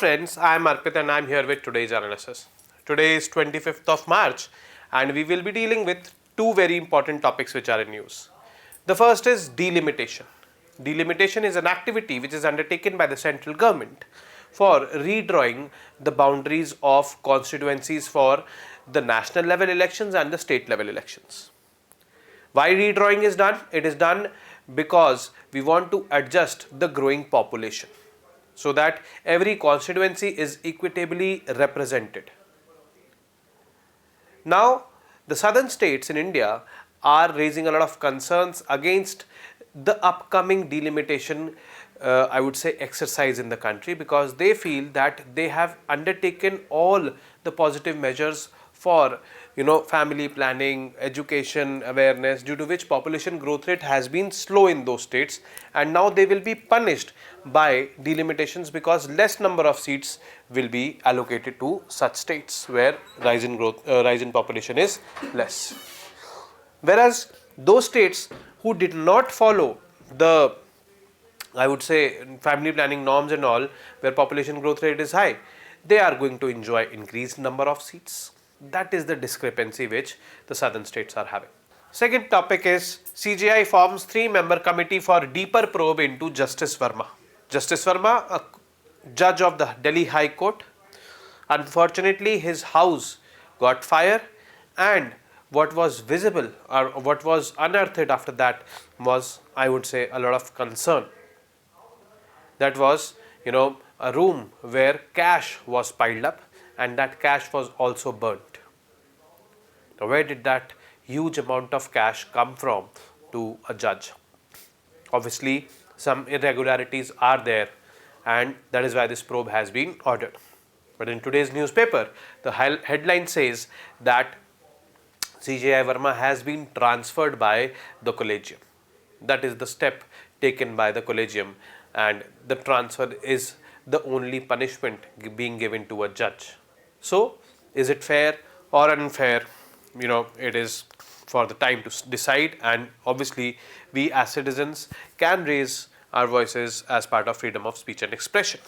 friends, I am Arpit and I am here with today's analysis. Today is 25th of March and we will be dealing with two very important topics which are in news. The first is delimitation. Delimitation is an activity which is undertaken by the central government for redrawing the boundaries of constituencies for the national level elections and the state level elections. Why redrawing is done? It is done because we want to adjust the growing population so that every constituency is equitably represented. Now, the southern states in India are raising a lot of concerns against the upcoming delimitation I would say exercise in the country, because they feel that they have undertaken all the positive measures for family planning, education awareness, due to which population growth rate has been slow in those states, and now they will be punished by delimitations because less number of seats will be allocated to such states where rise in population is less. Whereas those states who did not follow the, I would say, family planning norms and all, where population growth rate is high, they are going to enjoy increased number of seats. That is the discrepancy which the southern states are having. Second topic is CJI forms 3-member committee for deeper probe into Justice Varma. Justice Varma, a judge of the Delhi High Court, unfortunately his house got fire, and what was visible or what was unearthed after that was, I would say, a lot of concern. That was, a room where cash was piled up, and that cash was also burnt. Now, where did that huge amount of cash come from to a judge? Obviously, some irregularities are there, and that is why this probe has been ordered. But in today's newspaper, the headline says that CJI Varma has been transferred by the collegium. That is the step taken by the collegium, and the transfer is the only punishment being given to a judge. So, is it fair or unfair? It is for the time to decide, and obviously we as citizens can raise our voices as part of freedom of speech and expression.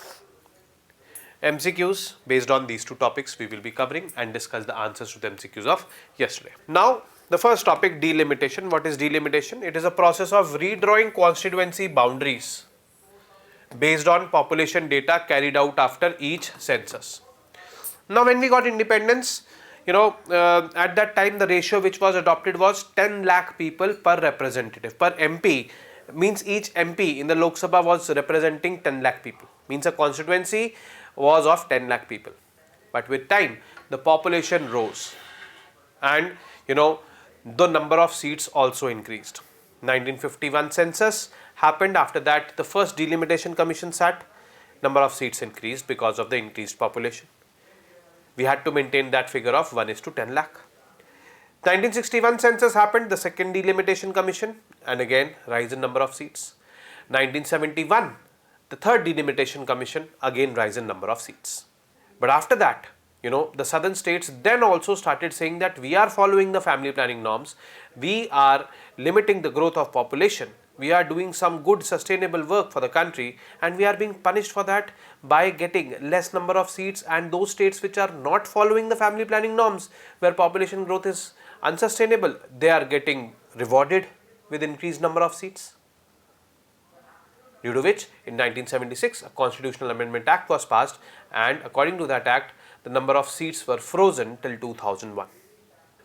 MCQs based on these two topics we will be covering and discuss the answers to the MCQs of yesterday. Now, the first topic, delimitation. What is delimitation? It is a process of redrawing constituency boundaries based on population data carried out after each census. Now, when we got independence, at that time the ratio which was adopted was 10 lakh people per representative, per MP, means each MP in the Lok Sabha was representing 10 lakh people, means a constituency was of 10 lakh people. But with time the population rose, and the number of seats also increased. 1951 census happened. After that the first delimitation commission sat, number of seats increased because of the increased population. We had to maintain that figure of 1:10 lakh. 1961 census happened, the second delimitation commission, and again rise in number of seats. 1971, the third delimitation commission, again rise in number of seats. But after that, the southern states then also started saying that we are following the family planning norms, we are limiting the growth of population, we are doing some good sustainable work for the country, and we are being punished for that by getting less number of seats, and those states which are not following the family planning norms, where population growth is unsustainable, they are getting rewarded with increased number of seats. Due to which in 1976 a Constitutional Amendment Act was passed, and according to that act the number of seats were frozen till 2001.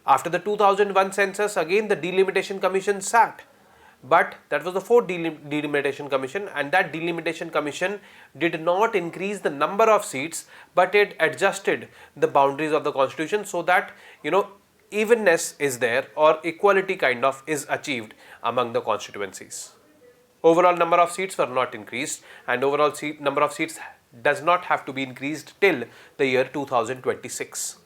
After the 2001 census, again the delimitation commission sat, but that was the fourth delimitation commission, and that delimitation commission did not increase the number of seats, but it adjusted the boundaries of the constitution so that evenness is there, or equality kind of is achieved among the constituencies. Overall number of seats were not increased, and overall number of seats does not have to be increased till the year 2026.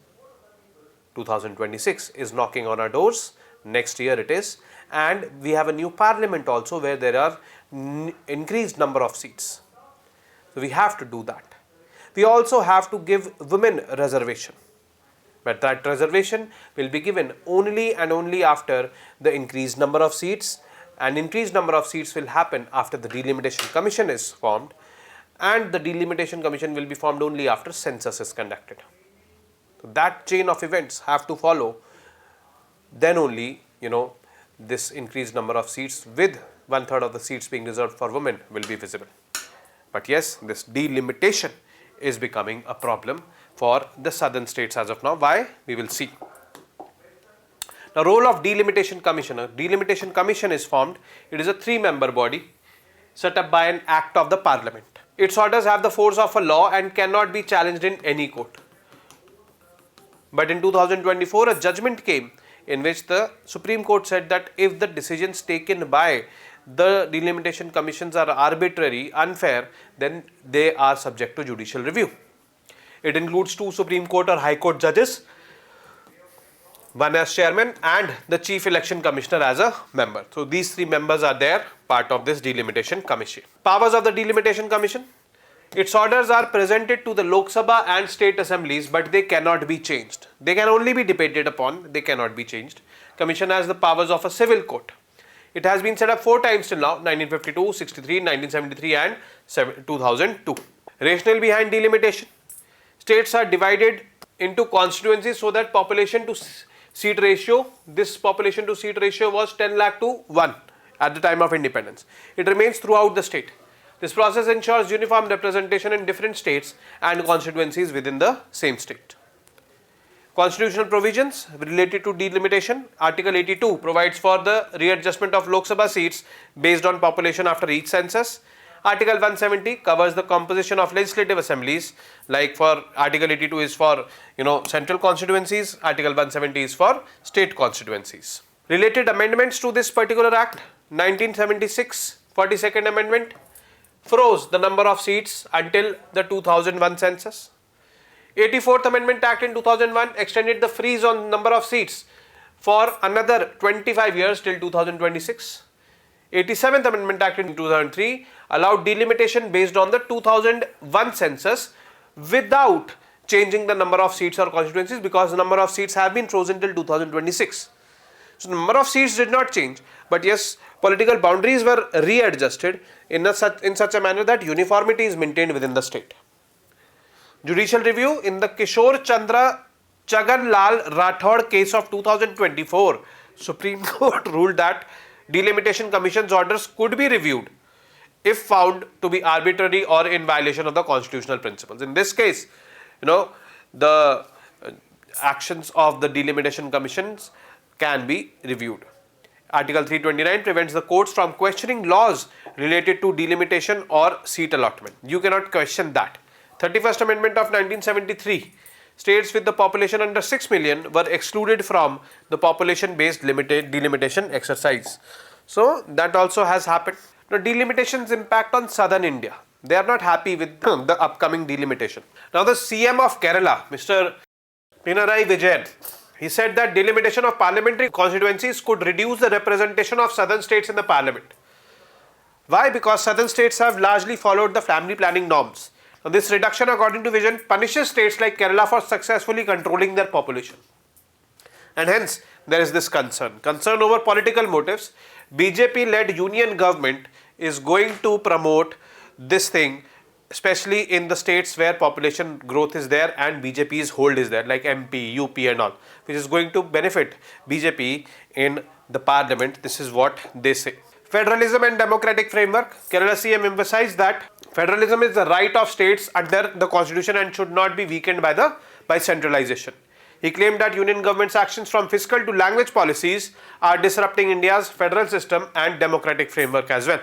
2026 is knocking on our doors, next year it is, and we have a new parliament also where there are increased number of seats. So we have to do that. We also have to give women reservation, but that reservation will be given only and only after the increased number of seats, and increased number of seats will happen after the delimitation commission is formed, and the Delimitation Commission will be formed only after census is conducted. So that chain of events have to follow, then only this increased number of seats with 1/3 of the seats being reserved for women will be visible. But yes, this delimitation is becoming a problem for the southern states as of now. Why? We will see. The role of Delimitation Commission. A Delimitation Commission is formed. It is a 3-member body set up by an act of the Parliament. Its orders have the force of a law and cannot be challenged in any court. But in 2024, a judgment came in which the Supreme Court said that if the decisions taken by the Delimitation Commissions are arbitrary, unfair, then they are subject to judicial review. It includes 2 Supreme Court or High Court judges, one as chairman and the Chief Election Commissioner as a member. So these 3 members are there, part of this Delimitation Commission. Powers of the Delimitation Commission. Its orders are presented to the Lok Sabha and state assemblies, but they cannot be changed. They can only be debated upon, they cannot be changed. Commission has the powers of a civil court. It has been set up 4 times till now: 1952, 63, 1973 and 2002. Rationale behind delimitation. States are divided into constituencies so that population to seat ratio, this population to seat ratio was 10 lakh to 1 at the time of independence. It remains throughout the state. This process ensures uniform representation in different states and constituencies within the same state. Constitutional provisions related to delimitation. Article 82 provides for the readjustment of Lok Sabha seats based on population after each census. Article 170 covers the composition of legislative assemblies, like for Article 82 is for central constituencies, Article 170 is for state constituencies. Related amendments to this particular act: 1976 42nd Amendment froze the number of seats until the 2001 census. 84th Amendment Act in 2001 extended the freeze on number of seats for another 25 years till 2026. 87th Amendment Act in 2003 allowed delimitation based on the 2001 census without changing the number of seats or constituencies, because the number of seats have been frozen till 2026. So the number of seats did not change, but yes, political boundaries were readjusted in such a manner that uniformity is maintained within the state. Judicial review. In the Kishore Chandra Chagan Lal Rathod case of 2024, Supreme Court ruled that Delimitation Commission's orders could be reviewed if found to be arbitrary or in violation of the constitutional principles. In this case, the actions of the Delimitation Commissions can be reviewed. Article 329 prevents the courts from questioning laws related to delimitation or seat allotment. You cannot question that. 31st Amendment of 1973 states with the population under 6 million were excluded from the population based delimitation exercise. So that also has happened. Now, delimitation's impact on southern India. They are not happy with the upcoming delimitation. Now, the CM of Kerala, Mr. Pinarayi Vijayan, he said that delimitation of parliamentary constituencies could reduce the representation of southern states in the parliament. Why? Because southern states have largely followed the family planning norms. Now, this reduction, according to Vijayan, punishes states like Kerala for successfully controlling their population. And hence, there is this concern over political motives. BJP-led union government is going to promote this thing, especially in the states where population growth is there and BJP's hold is there, like MP, UP and all, which is going to benefit BJP in the parliament. This is what they say. Federalism and democratic framework. Kerala CM emphasized that federalism is the right of states under the constitution and should not be weakened by centralization. He claimed that union government's actions from fiscal to language policies are disrupting India's federal system and democratic framework as well.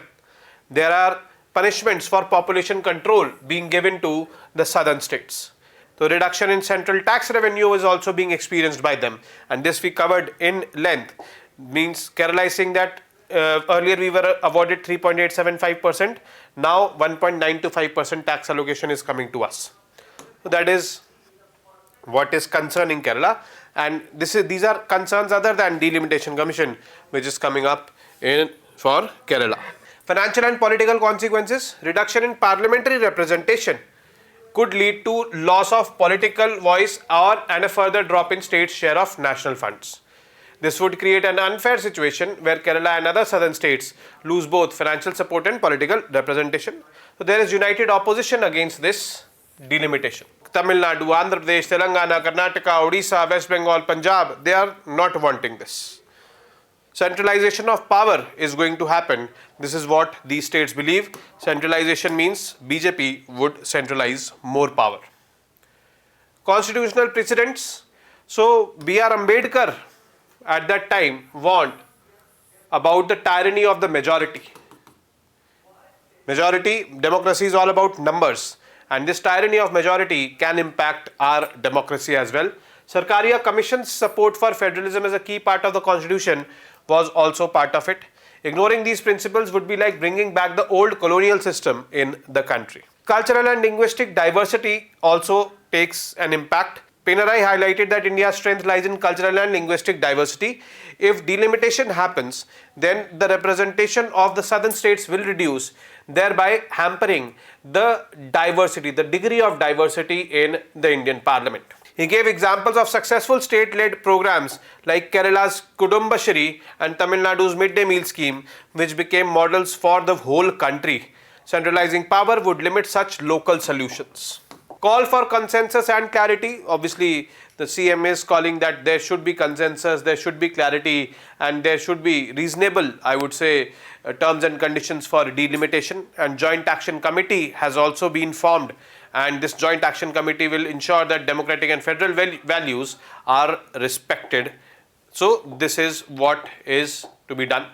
There are punishments for population control being given to the southern states. The reduction in central tax revenue is also being experienced by them, and this we covered in length. Means Kerala is saying that earlier we were awarded 3.875%, now 1.925% tax allocation is coming to us. So that is what is concerning Kerala, and these are concerns other than Delimitation Commission which is coming up for Kerala. Financial and political consequences. Reduction in parliamentary representation could lead to loss of political voice and a further drop in states' share of national funds. This would create an unfair situation where Kerala and other southern states lose both financial support and political representation. So there is united opposition against this delimitation. Tamil Nadu, Andhra Pradesh, Telangana, Karnataka, Odisha, West Bengal, Punjab, they are not wanting this. Centralization of power is going to happen. This is what these states believe. Centralization means BJP would centralize more power. Constitutional precedents. So B.R. Ambedkar at that time warned about the tyranny of the majority. Majority, democracy is all about numbers, and this tyranny of majority can impact our democracy as well. Sarkaria Commission's support for federalism as a key part of the constitution was also part of it. Ignoring these principles would be like bringing back the old colonial system in the country. Cultural and linguistic diversity also takes an impact. Pinarayi highlighted that India's strength lies in cultural and linguistic diversity. If delimitation happens, then the representation of the southern states will reduce, thereby hampering the diversity, the degree of diversity in the Indian Parliament. He gave examples of successful state-led programs like Kerala's Kudumbashree and Tamil Nadu's midday meal scheme, which became models for the whole country. Centralizing power would limit such local solutions. Call for consensus and clarity. Obviously, the CM is calling that there should be consensus, there should be clarity, and there should be reasonable, I would say, terms and conditions for delimitation. And Joint Action Committee has also been formed, and this Joint Action Committee will ensure that democratic and federal values are respected. So this is what is to be done.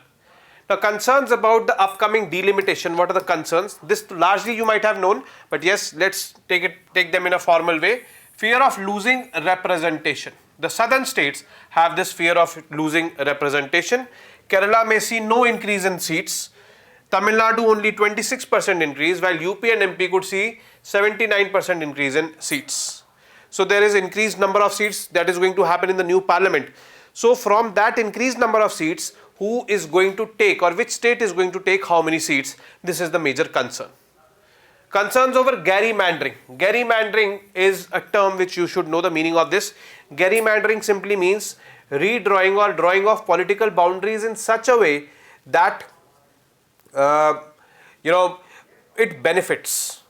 Now, concerns about the upcoming delimitation. What are the concerns? This largely you might have known, but yes, let's take them in a formal way. Fear of losing representation. The southern states have this fear of losing representation. Kerala may see no increase in seats. Tamil Nadu only 26% increase, while UP and MP could see 79% increase in seats. So there is increased number of seats that is going to happen in the new parliament. So from that increased number of seats, who is going to take, or which state is going to take how many seats? This is the major concern. Concerns over gerrymandering. Gerrymandering is a term which you should know the meaning of this. Gerrymandering simply means redrawing or drawing of political boundaries in such a way that it benefits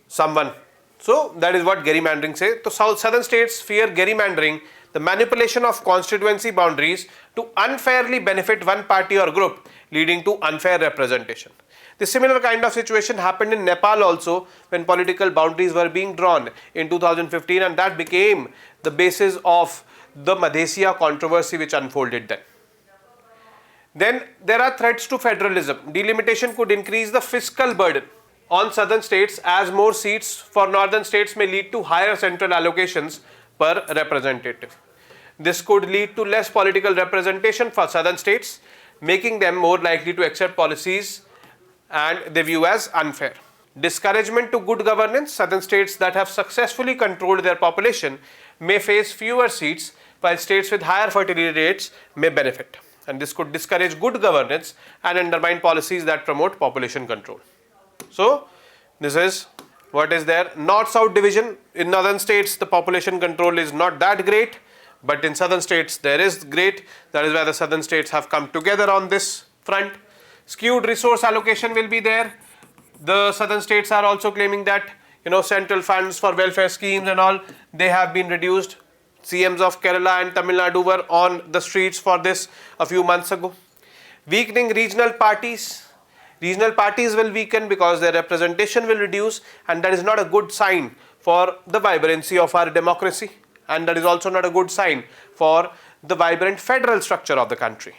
someone. So that is what gerrymandering says. So southern states fear gerrymandering, the manipulation of constituency boundaries to unfairly benefit one party or group, leading to unfair representation. The similar kind of situation happened in Nepal also, when political boundaries were being drawn in 2015, and that became the basis of the Madhesya controversy which unfolded then. Then there are threats to federalism. Delimitation could increase the fiscal burden on southern states, as more seats for northern states may lead to higher central allocations per representative. This could lead to less political representation for southern states, making them more likely to accept policies and they view as unfair. Discouragement to good governance. Southern states that have successfully controlled their population may face fewer seats, while states with higher fertility rates may benefit. And this could discourage good governance and undermine policies that promote population control. So this is what is there. North-South division. In northern states, the population control is not that great, but in southern states, there is great. That is why the southern states have come together on this front. Skewed resource allocation will be there. The southern states are also claiming that, central funds for welfare schemes and all, they have been reduced. CMs of Kerala and Tamil Nadu were on the streets for this a few months ago. Weakening regional parties. Regional parties will weaken because their representation will reduce, and that is not a good sign for the vibrancy of our democracy, and that is also not a good sign for the vibrant federal structure of the country.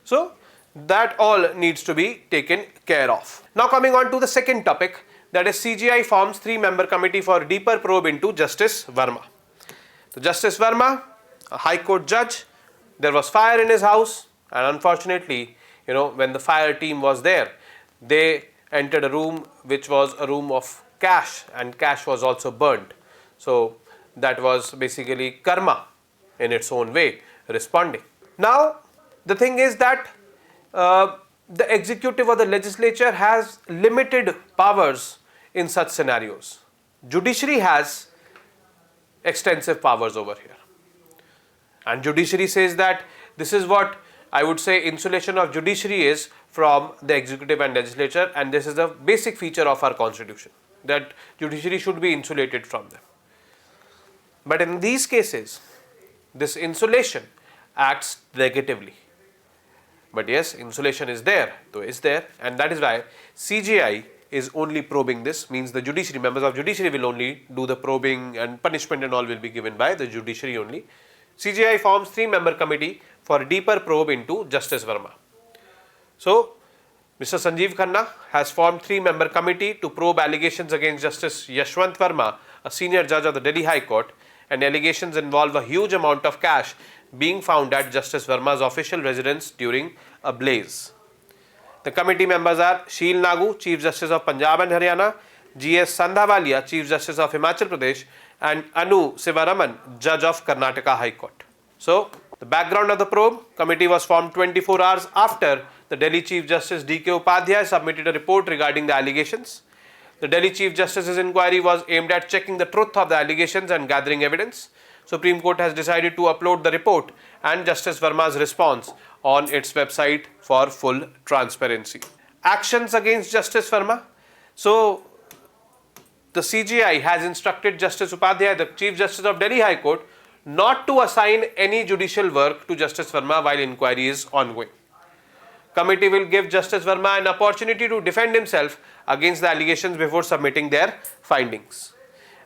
So that all needs to be taken care of. Now coming on to the second topic, that is CGI forms 3-member committee for deeper probe into Justice Varma. So Justice Varma, a High Court judge, there was fire in his house, and unfortunately, when the fire team was there, they entered a room which was a room of cash, and cash was also burned. So that was basically karma in its own way responding. Now the thing is that the executive or the legislature has limited powers in such scenarios. Judiciary has extensive powers over here. And judiciary says that this is what I would say insulation of judiciary is from the executive and legislature, and this is the basic feature of our constitution, that judiciary should be insulated from them. But in these cases, this insulation acts negatively. But yes, insulation is there, and that is why CJI is only probing this, means the judiciary, members of judiciary will only do the probing, and punishment and all will be given by the judiciary only. CJI forms 3-member committee for deeper probe into Justice Varma. So, Mr. Sanjeev Khanna has formed 3-member committee to probe allegations against Justice Yashwant Varma, a senior judge of the Delhi High Court, and allegations involve a huge amount of cash being found at Justice Varma's official residence during a blaze. The committee members are Sheel Nagu, Chief Justice of Punjab and Haryana, G.S. Sandhavalia, Chief Justice of Himachal Pradesh, and Anu Sivaraman, Judge of Karnataka High Court. So, the background of the probe committee was formed 24 hours after the Delhi Chief Justice D.K. Upadhyay submitted a report regarding the allegations. The Delhi Chief Justice's inquiry was aimed at checking the truth of the allegations and gathering evidence. Supreme Court has decided to upload the report and Justice Varma's response on its website for full transparency. Actions against Justice Varma. So, the CJI has instructed Justice Upadhyay, the Chief Justice of Delhi High Court, not to assign any judicial work to Justice Varma while inquiry is ongoing. Committee will give Justice Varma an opportunity to defend himself against the allegations before submitting their findings.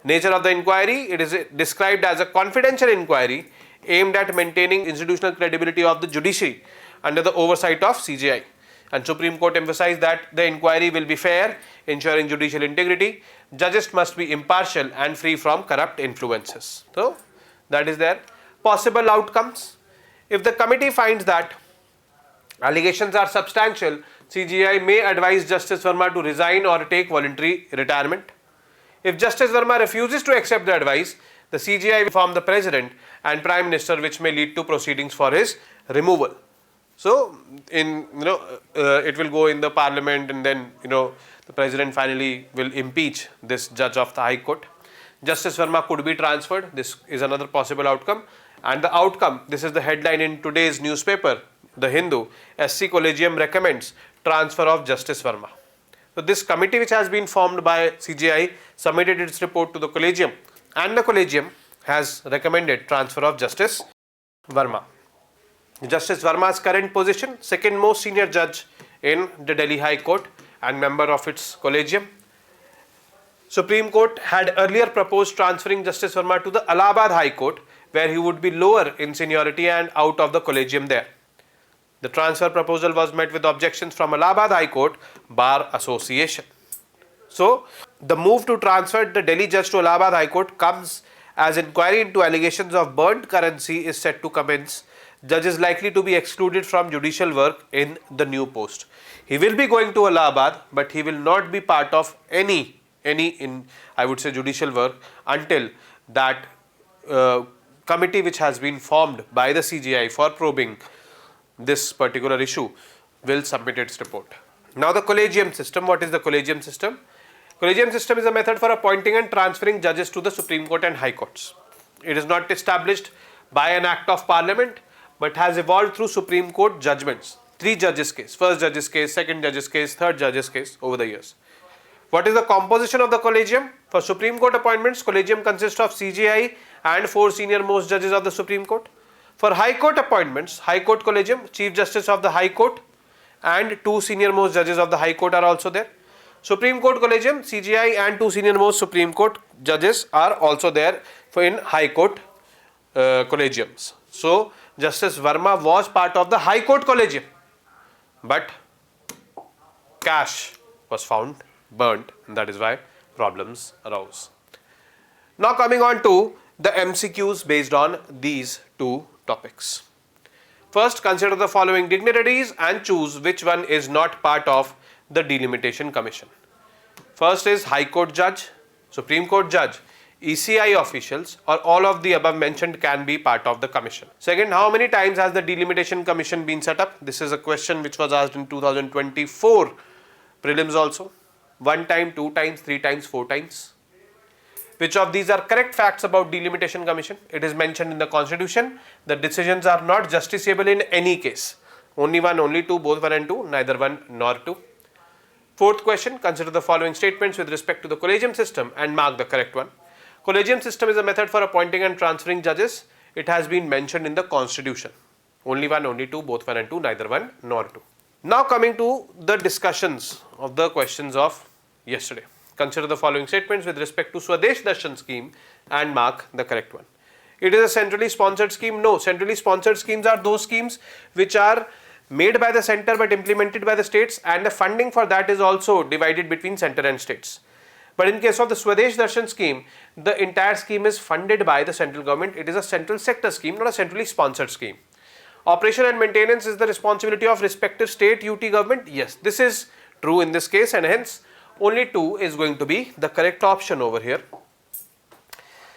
Nature of the inquiry, it is described as a confidential inquiry aimed at maintaining institutional credibility of the judiciary under the oversight of CJI. And Supreme Court emphasized that the inquiry will be fair, ensuring judicial integrity. Judges must be impartial and free from corrupt influences. So, that is their possible outcomes. If the committee finds that allegations are substantial, CJI may advise Justice Varma to resign or take voluntary retirement. If Justice Varma refuses to accept the advice, the CJI will inform the President and Prime Minister, which may lead to proceedings for his removal. So, it will go in the Parliament, and then the President finally will impeach this judge of the High Court. Justice Varma could be transferred. This is another possible outcome. And the outcome, this is the headline in today's newspaper, The Hindu. SC Collegium recommends transfer of Justice Varma. So, this committee, which has been formed by CJI, submitted its report to the Collegium, and the Collegium has recommended transfer of Justice Varma. Justice Varma's current position, second most senior judge in the Delhi High Court and member of its Collegium. Supreme Court had earlier proposed transferring Justice Varma to the Allahabad High Court, where he would be lower in seniority and out of the Collegium there. The transfer proposal was met with objections from Allahabad High Court Bar Association. So, the move to transfer the Delhi judge to Allahabad High Court comes as inquiry into allegations of burnt currency is set to commence. Judge is likely to be excluded from judicial work in the new post. He will be going to Allahabad, but he will not be part of any judicial work until that committee, which has been formed by the CJI for probing this particular issue, will submit its report. Now, the collegium system. What is the collegium system? Collegium system is a method for appointing and transferring judges to the Supreme Court and High Courts. It is not established by an act of Parliament, but has evolved through Supreme Court judgments. 3 judges case, first judge's case, second judge's case, third judge's case over the years. What is the composition of the collegium? For Supreme Court appointments, collegium consists of CJI and 4 senior most judges of the Supreme Court. For High Court appointments, High Court collegium, Chief Justice of the High Court and 2 senior most judges of the High Court are also there. Supreme Court collegium, CJI and 2 senior most Supreme Court judges are also there in High Court collegiums. So, Justice Varma was part of the High Court collegium, but cash was found burnt, and that is why problems arose. Now, coming on to the MCQs based on these 2 topics. First, consider the following dignitaries and choose which one is not part of the Delimitation Commission. First is High Court Judge, Supreme Court Judge, ECI officials, or all of the above mentioned can be part of the commission. Second, how many times has the Delimitation Commission been set up? This is a question which was asked in 2024 prelims also. 1 time, 2 times, 3 times, 4 times. Which of these are correct facts about Delimitation Commission? It is mentioned in the constitution. The decisions are not justiciable in any case. Only one, only two, both one and two, neither one nor two. Fourth question, consider the following statements with respect to the collegium system and mark the correct one. Collegium system is a method for appointing and transferring judges. It has been mentioned in the constitution. Only one, only two, both one and two, neither one nor two. Now coming to the discussions of the questions of yesterday. Consider the following statements with respect to Swadesh Darshan scheme and mark the correct one. It is a centrally sponsored scheme. No, centrally sponsored schemes are those schemes which are made by the center but implemented by the states, and the funding for that is also divided between center and states. But in case of the Swadesh Darshan scheme, the entire scheme is funded by the central government. It is a central sector scheme, not a centrally sponsored scheme. Operation and maintenance is the responsibility of respective state UT government. Yes, this is true in this case, and hence only 2 is going to be the correct option over here.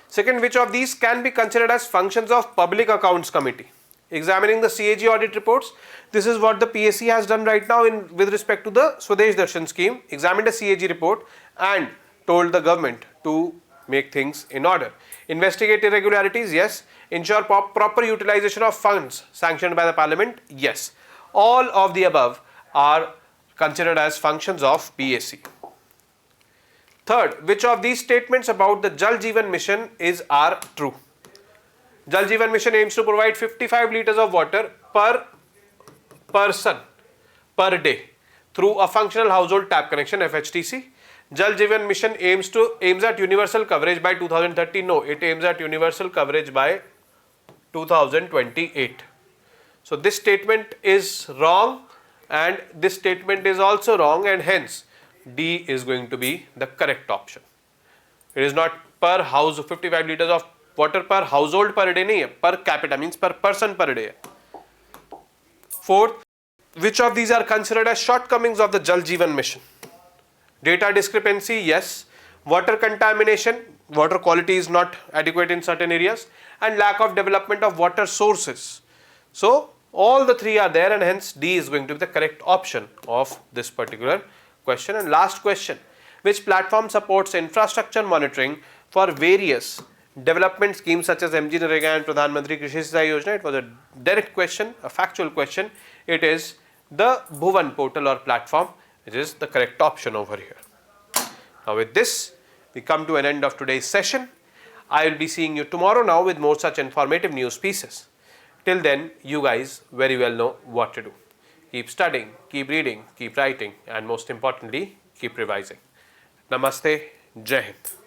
Second, which of these can be considered as functions of Public Accounts Committee? Examining the CAG audit reports. This is what the PSC has done right now with respect to the Swadesh Darshan scheme. Examined a CAG report and told the government to make things in order. Investigate irregularities, yes. Ensure proper utilization of funds sanctioned by the parliament, yes. All of the above are considered as functions of PSC. Third, which of these statements about the Jal Jeevan Mission are true? Jal Jeevan Mission aims to provide 55 liters of water per person per day through a functional household tap connection, FHTC. Jal Jeevan Mission aims at universal coverage by 2030. No, it aims at universal coverage by 2028. So this statement is wrong and this statement is also wrong, and hence D is going to be the correct option. It is not per house 55 liters of water per household per day, nahi hai, per capita means per person per day. Fourth, which of these are considered as shortcomings of the Jal Jeevan Mission? Data discrepancy, yes. Water contamination, water quality is not adequate in certain areas, and lack of development of water sources. So all the three are there, and hence D is going to be the correct option of this particular question. And last question, which platform supports infrastructure monitoring for various development schemes such as MG Narega and Pradhan Mantri Krishi Sinchay Yojana? It was a direct question, a factual question. It is the Bhuvan portal or platform, which is the correct option over here. Now with this, we come to an end of today's session. I will be seeing you tomorrow now with more such informative news pieces. Till then, you guys very well know what to do. Keep studying, keep reading, keep writing, and most importantly, keep revising. Namaste, Jai Hind.